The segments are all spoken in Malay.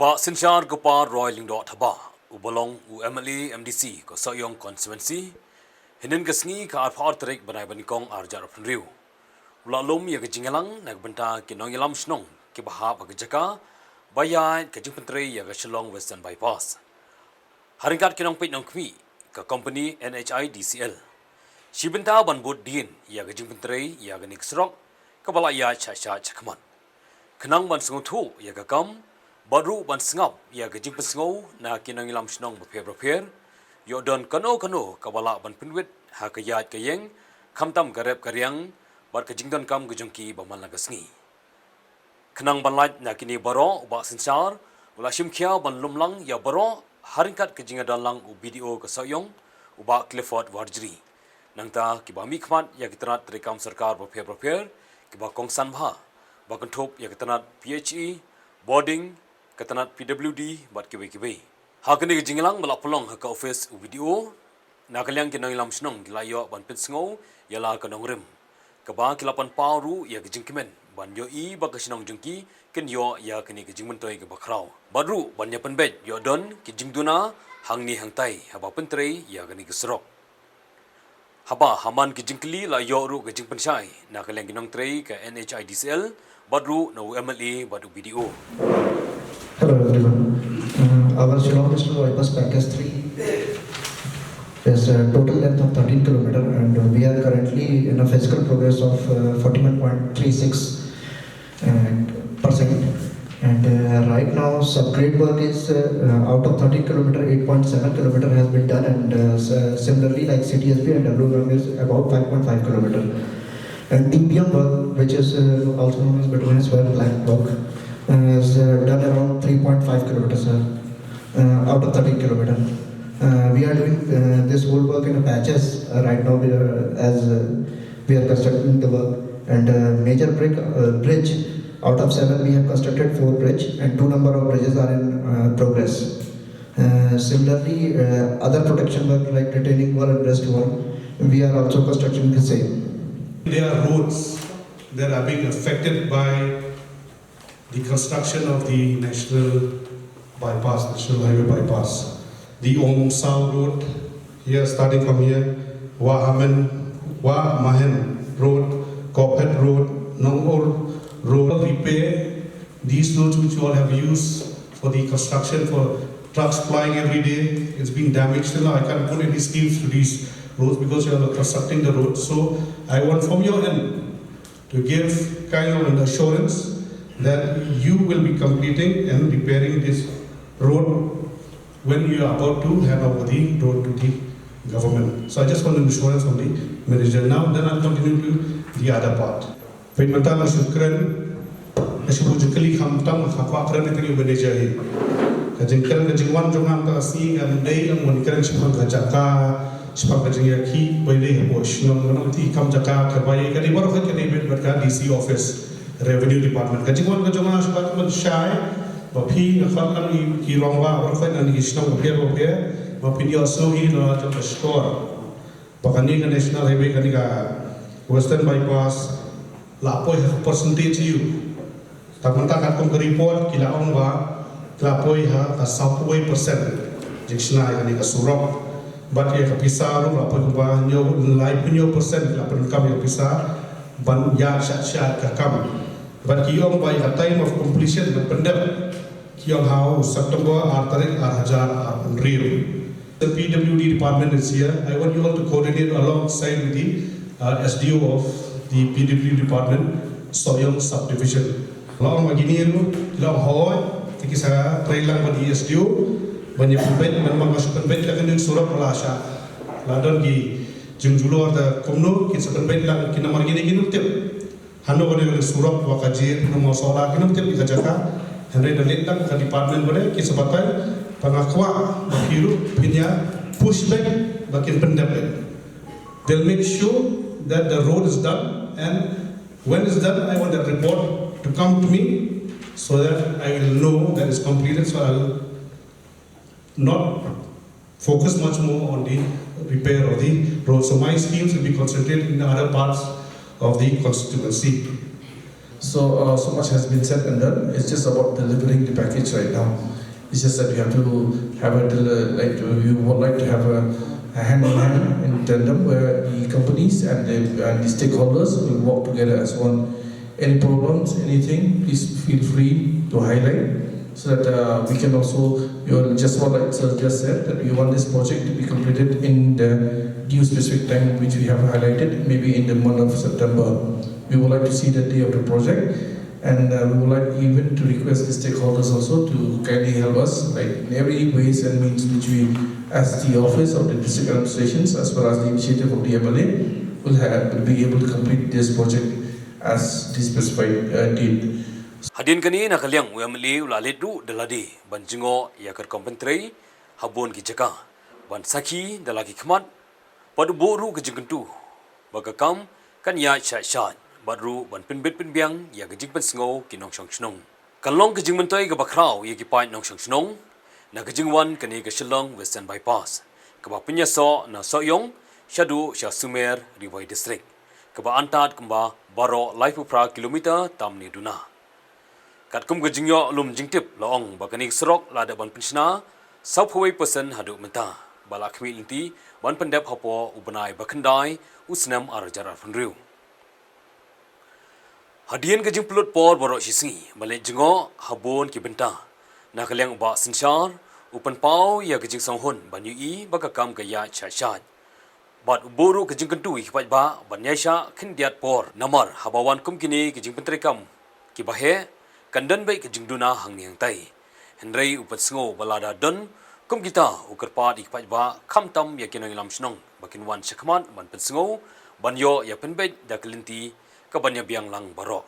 Ba sinchar gapa roiling dot haba ubolong UMLA MDC ko Soyong constituency hinin gasngi ka arphar tarik banai banikong arjar phenriu ulalom ya gajingalang nagbenta kinong yalam snong ki baha bagajaka Iaid ka Jingpyntrei ya Shillong Western Bypass haringkat kinong pit nong kmi ka company SHAID2 shibenta ban Buddien ya Jingpyntrei ya niksrok ka bala Iaid cha chakman Khnang ban sungutu ya kam baru ban sengap ya Jingpyntrei sengau na kinang ilam snong berpher yo don kano kabala ban pinwit ha ka Iaid ka yeng khamtam garep karyang bar ka jingdon kam gujungki baman lagasngi Khnang ban lait na kini baro ba sinsar ula shimkhia ban lumlang ya baro haringkat ka jingadan lang u video ka Soyong uba Clifford Warjri nangta kiba mikmat ya kitrat rekam sarkar berpher kiba kongsan bha ba kontop ya kitrat PHE boarding katanat PWD bat kibe hakani jinglang balak pelong ka office video nakalyang kinang ilam snong gilayo ban pinsngo yala kanong rim kaba kilapan paru ya jingkimen ban yo I ba kasnong jungki ken yo ya kini Jingpyntrei ke bakrau badru ban ya penbet yo don ki jingduna hangni hangtai haba Jingpyntrei ya kini kesrok haba haman ki jingkli la yo ru Jingpyntrei nakalyang kinong trei ka SHAID2 badru no UMLA badu video. Hello everyone. Our Shillong Western Bypass Package 3 is a total length of 13 km and we are currently in a physical progress of 41.36 percent. And right now subgrade work is out of 13 km, 8.7 km has been done and similarly like CTSB and WM is about 5.5 km. And DPM work, which is also known as Buddien black work, is done around 3.5 kilometers out of 13 kilometers. We are doing this whole work in patches right now as we are constructing the work. And major bridge, out of 7 we have constructed 4 bridges and 2 number of bridges are in progress. Similarly, other protection work like retaining wall and breast wall, we are also constructing the same. There are roads that are being affected by the construction of the national bypass, national highway bypass. The Om Sao Road, here starting from here, Wa Mahen Road, Kophet Road, Nongol Road repair. These roads which you all have used for the construction for trucks flying every day, it's being damaged. Till now I can't put any schemes to these roads because you are constructing the roads. So I want from your end to give kind of an assurance that you will be completing and repairing this road when you are about to hand over the road to the government. So I just want an assurance from the manager. Now then I'll continue to the other part. Paidbah na syukran nasyubujukali khamtam khapakran itu manager hi. Kajingkan kajingwan jongan ka si ang day ang monikran sipang kajaka sipang kajingaki pwede habo shnong nanti kam jaka kabay kadi baru kadi bet berka DC office Revenue Department. Kajingwan kajongan sebat mensyai, bapi nakal lang kirongwa orang kan ni isnong bapi, bapi dia sohi la jam store. Pakani ka National Highway kani ka Western Bypass lapoi percentage you. Tak mentah kat kong report kila ongwa lapoi ha ka 70%. Jiksna kani ka surok. Bat ya ka pisah ru lapoi ba nyo lai punyo percent la penkam ya pisah ban ya shat ka kam. But kiyong by the time of completion the pendek kiyong how September tarik 1000 real. The PWD department is here. I want you all to coordinate alongside with the SDO of the PWD department, Soyong subdivision. Long magini ru long hoy tiki sa trailang ba di SDO banyak pembet memang masuk pembet ka kini surat pelasha. Ladon ki jungjulo ada komno ki sa pembet lang kinamar gini tip. Hano kone kone surap wakaji nomor solar kinam tiap ikajaka henry dalit lang ka department bade kisabatai pangakwa bakiru pinya pushback bakin pendapet. They'll make sure that the road is done and when it's done I want that report to come to me so that I will know that it's completed, so I'll not focus much more on the repair of the road. So my schemes will be concentrated in the other parts of the constituency. So much has been said and done. It's just about delivering the package right now. It's just that we have to have we would like to have a hand in hand in tandem where the companies and the stakeholders will work together as one. Any problems, anything, please feel free to highlight so that we can also, just what like Sir just said, that we want this project to be completed in the due specific time which we have highlighted, maybe in the month of September. We would like to see the day of the project, and we would like even to request the stakeholders also to kindly help us, like in every ways and means which we, as the office of the district administrations, as well as the initiative of the MLA, will be able to complete this project as the specified date. Hadin kani nakaliang UMLA ulaledu daladi banjingo Iaka Jingpyntrei habon kijaka ban saki dalagi khmat padu boru ke Jingkentu bagakam kan ya SHAID2 badru ban pinbit pinbiang ya ke Jingpensengo kinong shnong kalong ke Jingpyntrei ke bakrau ya ki pai nong shnong na ke Jingwan kani ke Shillong Western Bypass ke ba penyaso na soyong shadu sha sumer riwai district ke ba antat kemba baro laifu pra kilometer tamni duna kat kum ke jingyo lum jingtip laong bakani serok lada ban penshna saphuai person hadu menta bala khmi inti ban pendep hapo ubanai bakandai usnam arjar funriu hadian ke jingplut por boro sisi male jingo habon ki benta nakaliang ba sinshar upan pau ya ke jing songhon banyui bakakam ke ya SHAID2 bat boru ke Jingkentu ki Paidbah ban yaisha khindiat por namar habawan kum kini ke Jingpyntrei kam ki bahe kandan bai ke Jingduna hangniang tai henrei upat sngo balada don kum kita ukerpat ki Paidbah khamtam ya kinang lam snong bakin wan shakman ban pensngo ban yo ya penbet da kelinti ka ban ya biang lang baro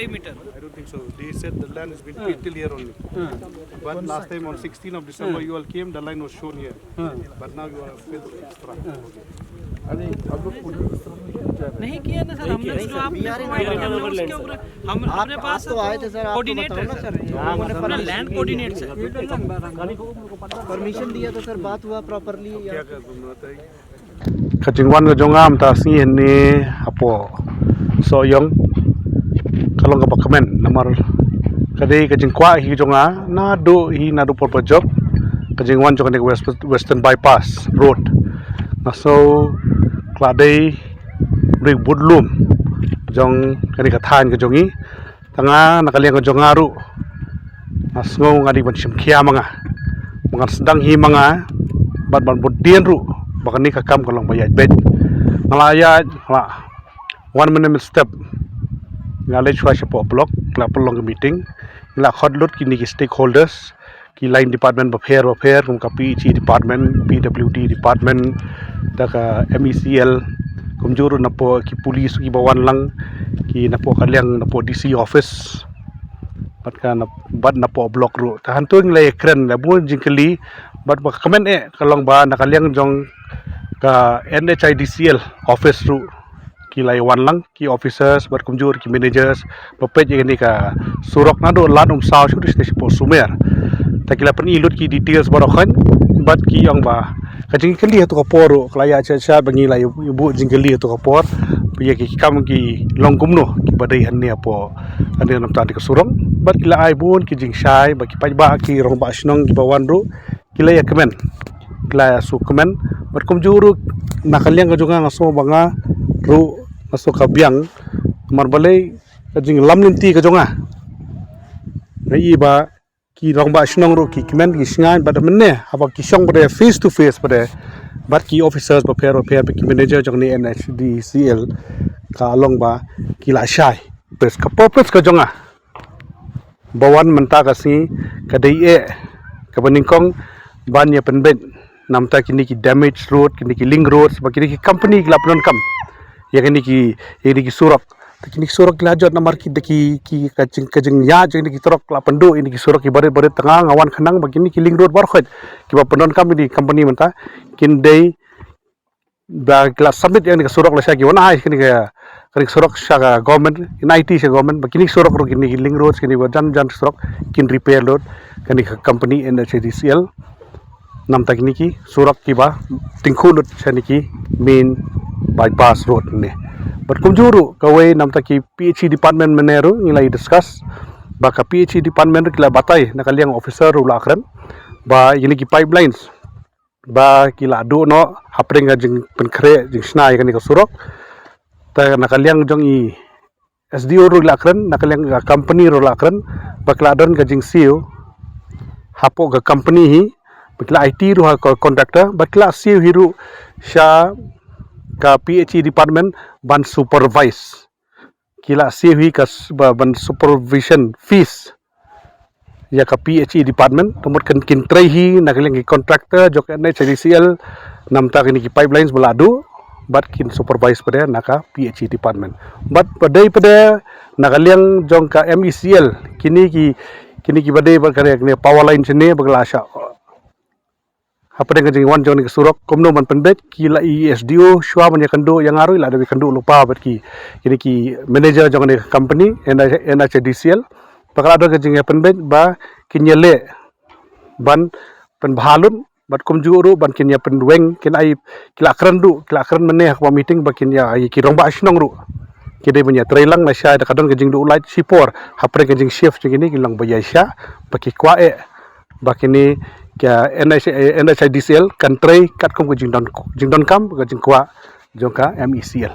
meter. I don't think so. They said the land has been paid till here only. But last time on 16th of December you all came, the line was shown here. But now you are filled extra. नहीं किया ना सर हमने जो आपने प्रोवाइड किया हमने उसके ऊपर हम अपने पास तो आए थे सर कोऑर्डिनेट है सर हमने लैंड कोऑर्डिनेट से परमिशन दिया तो सर बात हुआ properly Kajingwan ke jongam ta si ni apo so yong kalong ka bakamen namar kadai kajingkwa hi jonga na do por job kajingwan jong ni Western Bypass road na so kladai rig budlum jong kani kathan ke jongi tanga nakaliang ke jongaru asngo ngadi ban Kitkhia manga sedang hi manga ban Buddien ru bakani kakam kalong bayaj bed malaya 1 minute step ngalai chua chapo block la pelong meeting la khodlut kini ki stakeholders ki line department bafair kum ka PEG department PWD department taka MECL kum juru napo ki police ki bawan lang ki napo kaliang napo DC office bat napo block ru tahan tu nglai kren la bu jingkeli bat comment kalong ba nakaliang jong ka NHIDCL office ru ki lai wan lang ki officers bat kumjur ki managers bapet ni ka surok na do lan saw shu station po sumer takila pen ilut ki details barokhan bat ki yang ba ka jingkeli to ka poru klaya cha bangi lai ibu jingkeli to ka por piye ki kam ki longkumno ki badai han ni apo ane nam ta ka surong bat kila ai bun ki jingshai ba ki Paidbah ki rong ba snong ki bawan ru kila ya kemen kila su kemen bat kumjuru nakaliang ka junga ngaso banga ru masuk ke biang marbalai kajing lam linti ke jonga ngai ba ki rong ba shnong ro ki kmen ki sngan ba menne haba ki shong ba face to face ba but ki officers ba pair ki manager jong ni NHDCL ka long ba ki la shai pres ka purpose ka jonga bawan menta ka si ka dei ka baningkong ban ya penben namta kini ki damage road kini ki link roads ba kini ki company ki lapnon kam ya kini ki surak kini ki surak lajot namar ki kajing ya jeng ki torok la pendu ini ki surak ki bare tengah ngawan Khnang ba kini ki link road bar khot ki ba penon kam ini company menta kin dei ba kila submit yang ki surak la sha ki wana kini ka kini surak sha government in IT sha government ba kini surak ro kini ki link roads kini ba jan surak kin repair road kini ka company NHDCL namta kini ki surak ki ba tingkhulut chani ki main bypass road ne but kumjuru kawai namta ki PHE department meneru nilai discuss ba ka PHE department kila batai nakaliang officer ula akran ba ini ki pipelines ba kila adu no hapring ga jing penkre jing snai kani ka surak ta nakaliang jong i SDO ru lakran nakaliang ga company ru lakran ba kila don ga jing CEO hapo ga company hi bakla IT ru ha contractor bakla CEO hiru sha ka PHE department ban supervise kila CEO hi ka ban supervision fees ya ka PHE department tomot kan Jingpyntrei hi nakaling ki contractor jok NHDCL namta kini ki pipelines beladu but kin supervise pada naka PHE department but pada nakaliang jong ka MECL kini ki badai bakare ni power line sini bagla sha apa dengan jingwan jong ni surok komno man penbet kila SDO shwa man yakando yang aru ila ada kandu lupa bat ki kini ki manager jong ni company NHDCL bakal ada jing penbet ba kinyele ban penbahalun bat komjuru ban kinya penweng kin ai kila akran meneh ba meeting ba kinya ai ki rong ba asnong ru kide punya trailang na sha da kadon jing du light sipor hapre jing shift gini kilang ba ya sha ba ki kwae ba kini kya NHDCL Khnang kat kom jing don kam jing kwa jongka MECL